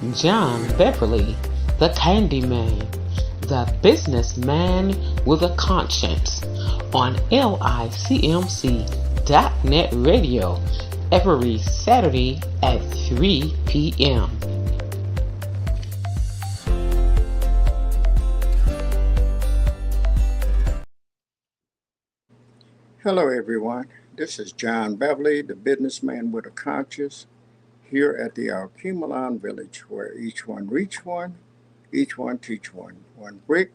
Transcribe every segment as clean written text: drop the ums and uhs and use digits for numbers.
John Beverly, the Candyman, the businessman with a conscience, on LICMC.net radio every Saturday at 3 p.m. Hello, everyone. This is John Beverly, the businessman with a conscience, here at the Alkemalon Village, where each one reach one, each one teach one, one brick,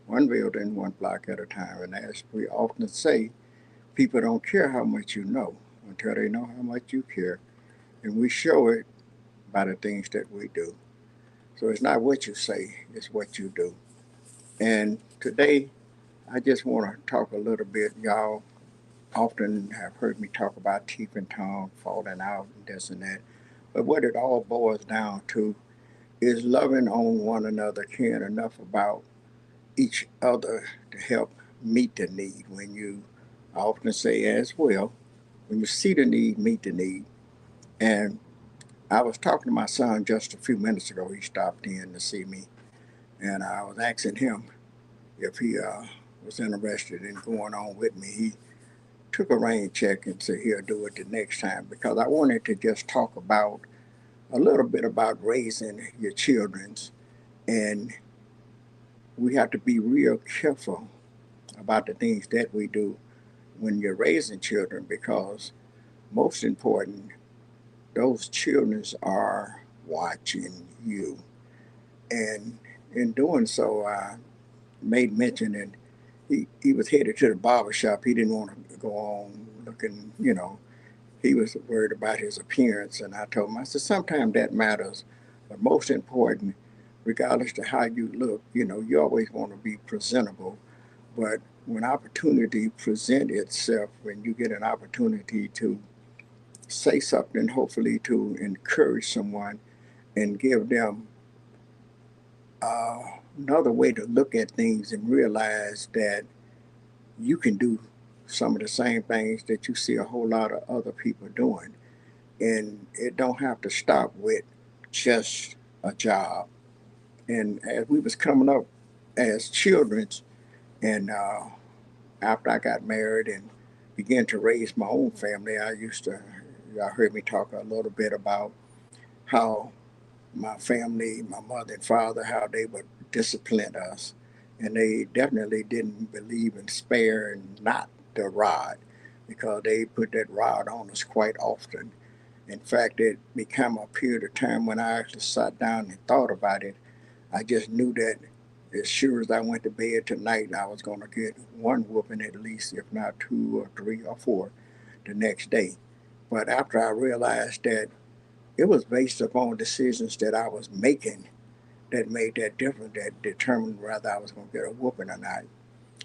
one building, one block at a time. And as we often say, people don't care how much you know until they know how much you care. And we show it by the things that we do. So it's not what you say, it's what you do. And today, I just want to talk a little bit. Y'all often have heard me talk about teeth and tongue falling out and this and that. But what it all boils down to is loving on one another, caring enough about each other to help meet the need. When you, I often say as well, when you see the need, meet the need. And I was talking to my son just a few minutes ago. He stopped in to see me, and I was asking him if he was interested in going on with me. He took a rain check and said he'll do it the next time because I wanted to just talk about a little bit about raising your children's, and we have to be real careful about the things that we do when you're raising children because most important, those children are watching you. And in doing so, I made mention and he was headed to the barber shop. He didn't want to go on looking, he was worried about his appearance. And I told him, I said, sometimes that matters. But most important, regardless to how you look, you always want to be presentable. But when opportunity present itself, when you get an opportunity to say something, hopefully to encourage someone and give them uh, another way to look at things and realize that you can do some of the same things that you see a whole lot of other people doing. And it don't have to stop with just a job. And as we was coming up as children, and after I got married and began to raise my own family, y'all heard me talk a little bit about how my family, my mother and father, how they would discipline us. And they definitely didn't believe in spare and not the rod because they put that rod on us quite often. In fact, it became a period of time when I actually sat down and thought about it. I just knew that as sure as I went to bed tonight, I was going to get one whooping at least, if not two or three or four the next day. But after I realized that it was based upon decisions that I was making that made that difference, that determined whether I was going to get a whooping or not.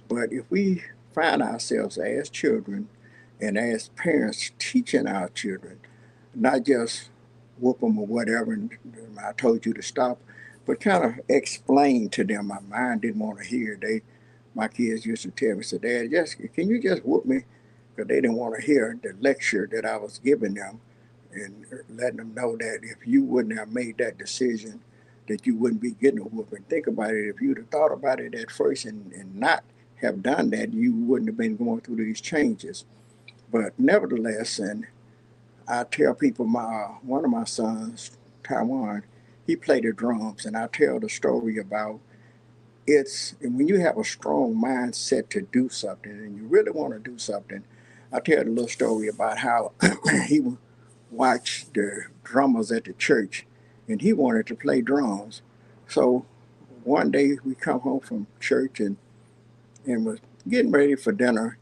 But if we find ourselves as children and as parents teaching our children, not just whoop them or whatever, and I told you to stop, but kind of explain to them. My mind didn't want to hear. My kids used to tell me, said, Dad, can you just whoop me? Because they didn't want to hear the lecture that I was giving them and letting them know that if you wouldn't have made that decision, that you wouldn't be getting a whooping. Think about it. If you'd have thought about it at first and not have done that, you wouldn't have been going through these changes. But nevertheless, and I tell people one of my sons, Taiwan, he played the drums, and I tell the story about and when you have a strong mindset to do something and you really want to do something. I tell the little story about how he would watch the drummers at the church, and he wanted to play drums. So one day we come home from church and was getting ready for dinner,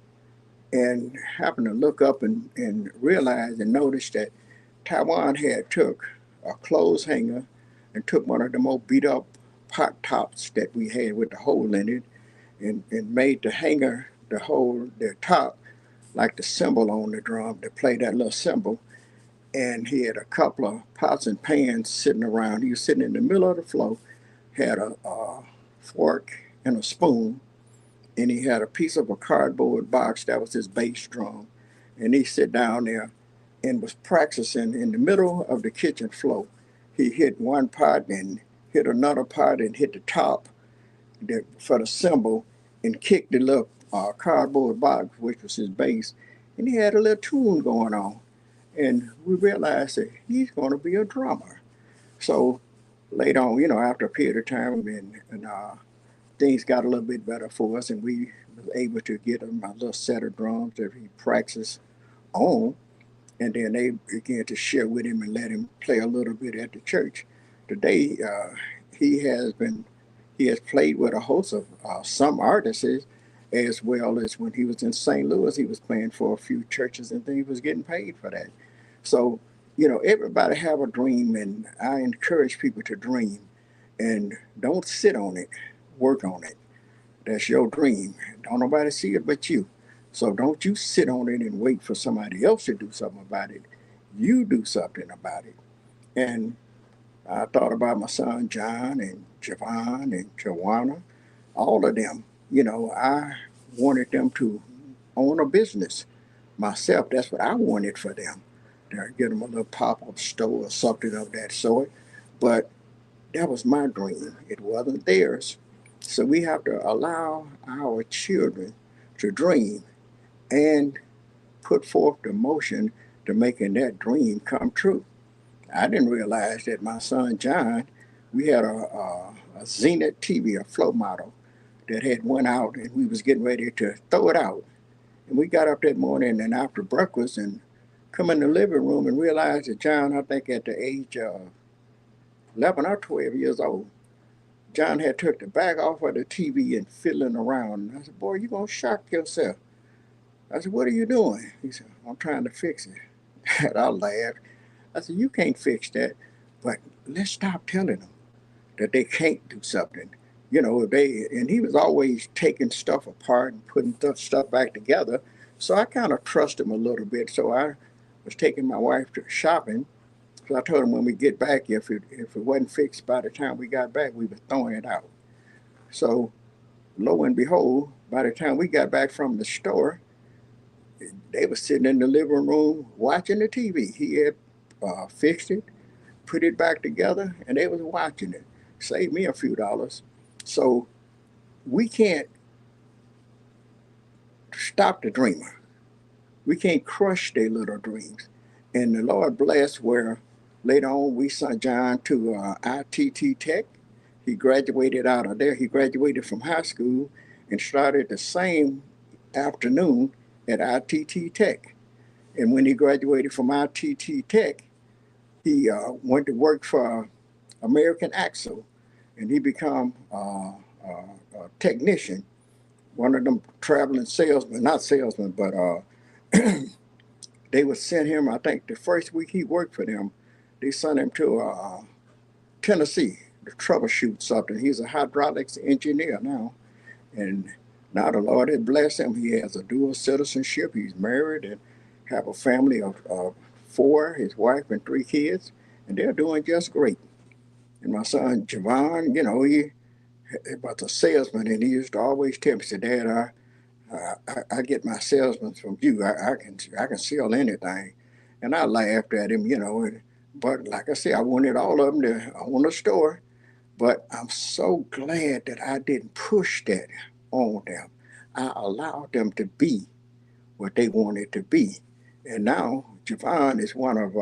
and happened to look up and realize and notice that Taiwan had took a clothes hanger and took one of the most beat up pot tops that we had with the hole in it and made the hanger, the top, like the cymbal on the drum to play that little cymbal. And he had a couple of pots and pans sitting around. He was sitting in the middle of the floor, had a fork and a spoon, and he had a piece of a cardboard box that was his bass drum. And he sat down there and was practicing in the middle of the kitchen floor. he hit one part and hit another part and hit the top for the cymbal and kicked the little cardboard box, which was his bass, and he had a little tune going on. And we realized that he's going to be a drummer. So later on, after a period of time, and things got a little bit better for us, and we was able to get him a little set of drums that he practiced on, and then they began to share with him and let him play a little bit at the church. Today, he has been he has played with a host of some artists, as well as when he was in St. Louis, he was playing for a few churches and then he was getting paid for that. So, everybody have a dream, and I encourage people to dream and don't sit on it, work on it. That's your dream. Don't nobody see it but you. So don't you sit on it and wait for somebody else to do something about it. You do something about it. And I thought about my son John and Javon and Joanna, all of them. I wanted them to own a business myself. That's what I wanted for them. To get them a little pop-up store or something of that sort. But that was my dream. It wasn't theirs. So we have to allow our children to dream and put forth the motion to making that dream come true. I didn't realize that my son John, we had a Zenith TV, a flow model that had went out, and we was getting ready to throw it out. And we got up that morning and after breakfast and come in the living room and realized that John, I think at the age of 11 or 12 years old, John had took the back off of the TV and fiddling around. And I said, boy, you're going to shock yourself. I said, what are you doing? He said, I'm trying to fix it. And I laughed. I said, you can't fix that. But let's stop telling them that they can't do something. And he was always taking stuff apart and putting stuff back together. So I kind of trust him a little bit. So I was taking my wife to shopping. So I told him when we get back, if it wasn't fixed by the time we got back, we were throwing it out. So lo and behold, by the time we got back from the store, they were sitting in the living room watching the TV. He had fixed it, put it back together, and they was watching it. Saved me a few dollars. So we can't stop the dreamer. We can't crush their little dreams. And the Lord bless where later on we sent John to ITT Tech. He graduated out of there. He graduated from high school and started the same afternoon at ITT Tech. And when he graduated from ITT Tech, he went to work for American Axle, and he became a technician, one of them traveling salesmen, not salesmen, but they would send him, I think the first week he worked for them, they sent him to Tennessee to troubleshoot something. He's a hydraulics engineer now. And now the Lord has blessed him. He has a dual citizenship. He's married and have a family of four, his wife and three kids, and they're doing just great. And my son Javon, he was a salesman, and he used to always tell me, said, Dad, I get my salesmen from you. I can sell anything. And I laughed at him, but like I said, I wanted all of them to own a store. But I'm so glad that I didn't push that on them. I allowed them to be what they wanted to be. And now Javon is one of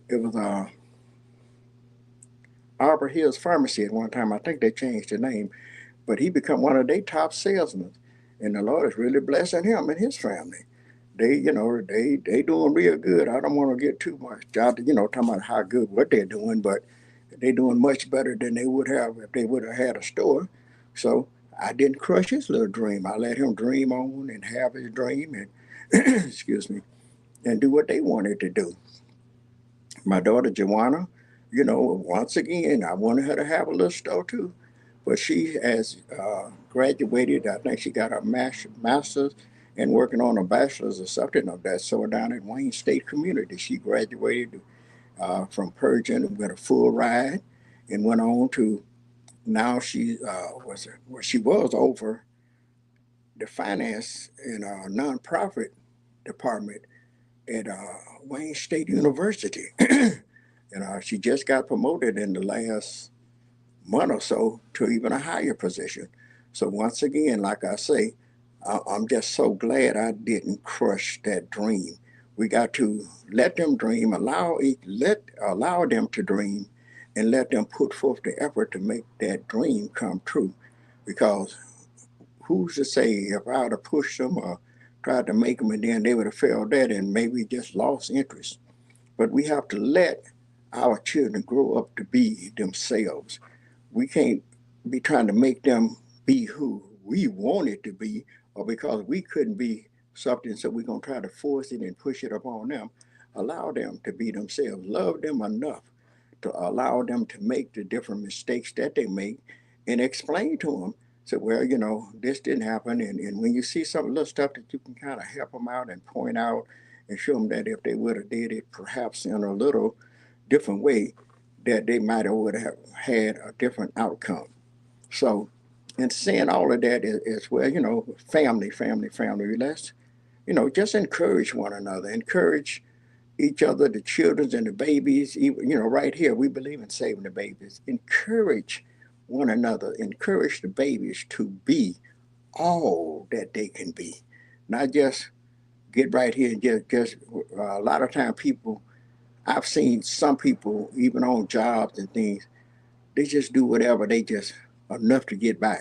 it was Arbor Hills Pharmacy at one time. I think they changed the name, but he become one of their top salesmen. And the Lord is really blessing him and his family. They doing real good. I don't want to get too much out, talking about how good what they're doing, but they're doing much better than they would have if they would have had a store. So I didn't crush his little dream. I let him dream on and have his dream and excuse me, and do what they wanted to do. My daughter Joanna, once again, I wanted her to have a little store too, but she has graduated. I think she got her master's and working on a bachelor's or something of that sort down at Wayne State Community. She graduated from Persian with a full ride and went on to now she was over the finance in a nonprofit department at Wayne State University. She just got promoted in the last month or so to even a higher position. So once again, like I say, I'm just so glad I didn't crush that dream. We got to let them dream, allow them to dream, and let them put forth the effort to make that dream come true. Because who's to say if I would have pushed them or tried to make them and then they would have failed that and maybe just lost interest. But we have to let our children grow up to be themselves. We can't be trying to make them be who we want it to be, or because we couldn't be something, so we're going to try to force it and push it upon them. Allow them to be themselves. Love them enough to allow them to make the different mistakes that they make and explain to them. So, well, this didn't happen. And when you see some little stuff that you can kind of help them out and point out and show them that if they would have did it perhaps in a little different way, that they might have would have had a different outcome. So, and saying all of that is well, family, family, family. Let's, just encourage one another, encourage each other, the children and the babies. Even, right here, we believe in saving the babies. Encourage one another, encourage the babies to be all that they can be, not just get right here and just. A lot of time, I've seen some people even on jobs and things, they just do whatever, they just enough to get by.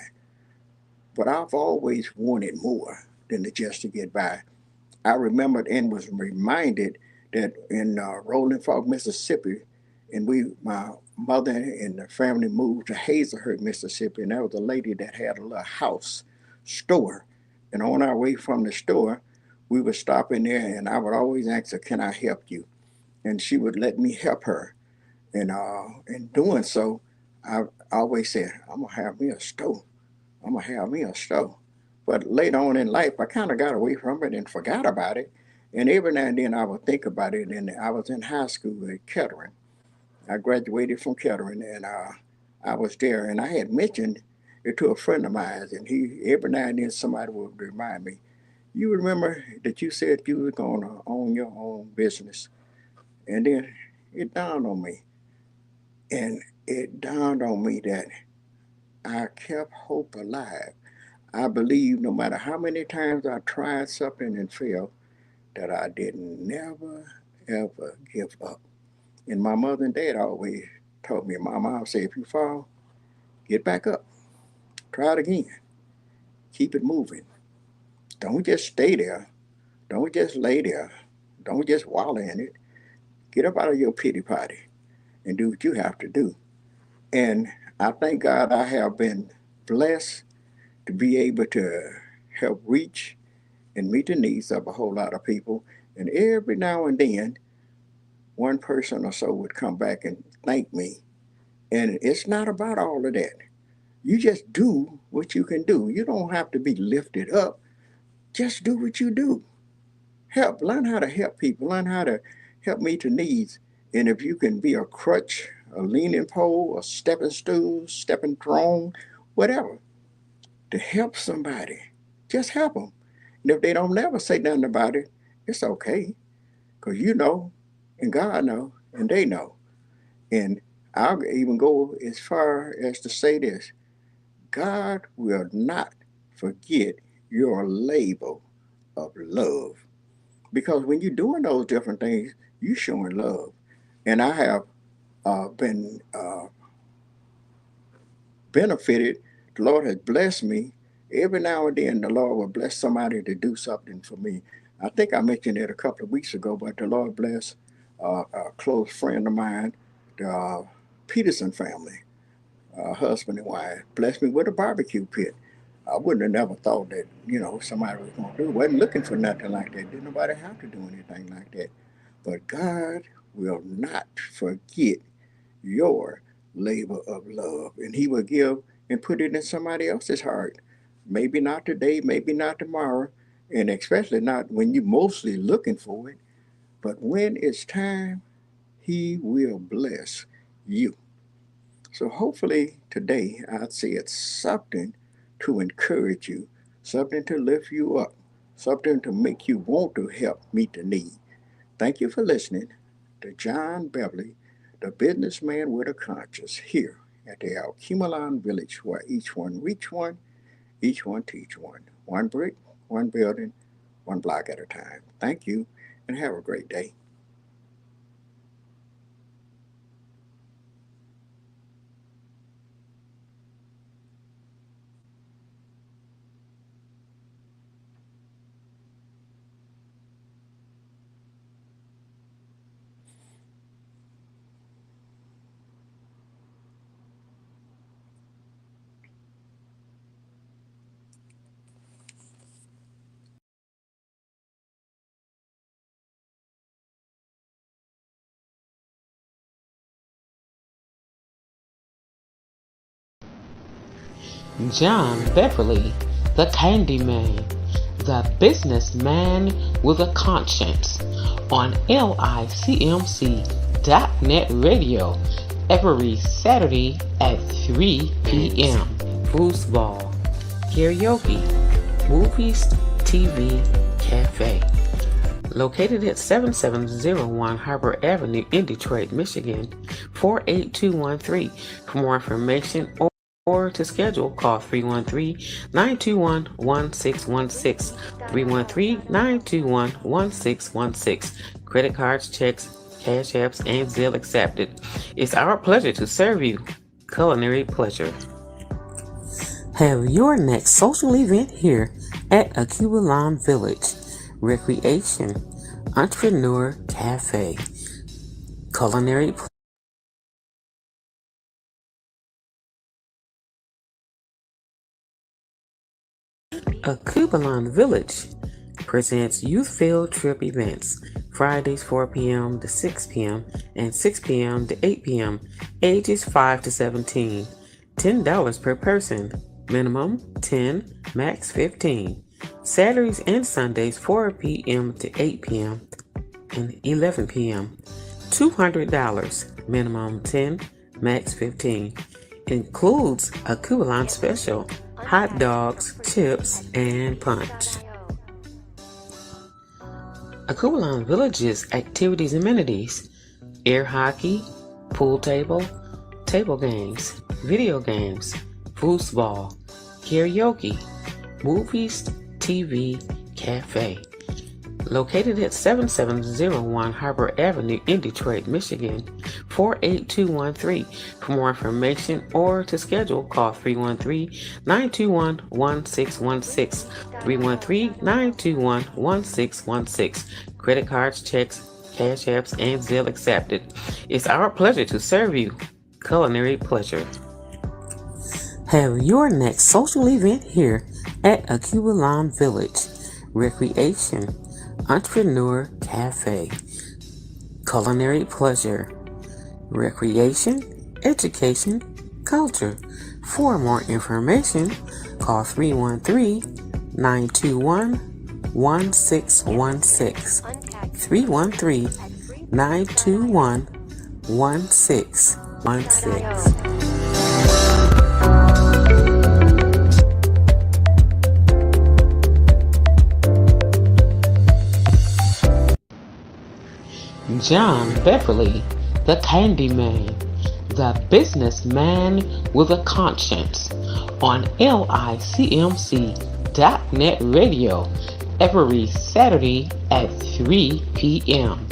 But I've always wanted more than just to get by. I remembered and was reminded that in Rolling Fork, Mississippi, and my mother and the family moved to Hazelhurst, Mississippi, and that was a lady that had a little house store. And on our way from the store, we would stop in there, and I would always ask her, "Can I help you?" And she would let me help her. And in doing so, I always said, "I'm gonna have me a stove. I'm gonna have me a stove." But later on in life, I kind of got away from it and forgot about it. And every now and then I would think about it. And I was in high school at Kettering. I graduated from Kettering, and I was there. And I had mentioned it to a friend of mine, and he every now and then somebody would remind me, "You remember that you said you were gonna own your own business?" And then it dawned on me, and it dawned on me that I kept hope alive. I believe no matter how many times I tried something and failed, that I did never, ever give up. And my mother and dad always told me, my mom said, if you fall, get back up, try it again, keep it moving. Don't just stay there. Don't just lay there. Don't just wallow in it. Get up out of your pity party and do what you have to do. And I thank God I have been blessed to be able to help reach and meet the needs of a whole lot of people. And every now and then, one person or so would come back and thank me. And it's not about all of that. You just do what you can do. You don't have to be lifted up. Just do what you do. Learn how to help people, learn how to help meet the needs. And if you can be a crutch, a leaning pole, a stepping stool, stepping throne, whatever, to help somebody, just help them. And if they don't never say nothing about it, it's okay. Because you know, and God know, and they know. And I'll even go as far as to say this: God will not forget your labor of love. Because when you're doing those different things, you're showing love. And I have been benefited. The Lord has blessed me. Every now and then, the Lord will bless somebody to do something for me. I think I mentioned it a couple of weeks ago, but the Lord blessed a close friend of mine, the Peterson family, husband and wife, blessed me with a barbecue pit. I wouldn't have never thought that, somebody was going to do it. Wasn't looking for nothing like that. Didn't nobody have to do anything like that. But God will not forget your labor of love. And He will give and put it in somebody else's heart. Maybe not today, maybe not tomorrow, and especially not when you're mostly looking for it. But when it's time, He will bless you. So hopefully today I said something to encourage you, something to lift you up, something to make you want to help meet the need. Thank you for listening to John Beverly, the businessman with a conscience, here at the Alkemalon Village, where each one reach one, each one teach one. One brick, one building, one block at a time. Thank you, and have a great day. John Beverly, the Candyman, the businessman with a conscience, on LICMC.net radio every Saturday at 3 p.m. Foosball, karaoke, movies, TV, cafe. Located at 7701 Harbor Avenue in Detroit, Michigan, 48213. For more information or to schedule, call 313-921-1616, 313-921-1616. Credit cards, checks, cash apps, and Zelle accepted. It's our pleasure to serve you. Culinary pleasure. Have your next social event here at Acubalon Village. Recreation, Entrepreneur Cafe, Culinary Acubalon Village presents youth field trip events, Fridays 4 p.m. to 6 p.m. and 6 p.m. to 8 p.m. Ages 5 to 17. $10 per person. Minimum 10, max 15. Saturdays and Sundays 4 p.m. to 8 p.m. and 11 p.m. $200. Minimum 10, max 15. Includes a Acubalon special, hot dogs, chips, and punch. Acubalon Village's activities and amenities: air hockey, pool table games, video games, foosball, karaoke, movies, TV, cafe. Located at 7701 Harbor Avenue in Detroit, Michigan, 48213. For more information or to schedule, call 313-921-1616, 313-921-1616. Credit cards, checks, cash apps, and Zelle accepted. It's our pleasure to serve you. Culinary pleasure. Have your next social event here at Acubalon Village. Recreation, Entrepreneur Cafe, Culinary pleasure. Recreation, education, culture. For more information, call 313-921-1616, 313-921-1616. John Beverly, the Candyman, the businessman with a conscience, on LICMC.net radio every Saturday at 3 p.m.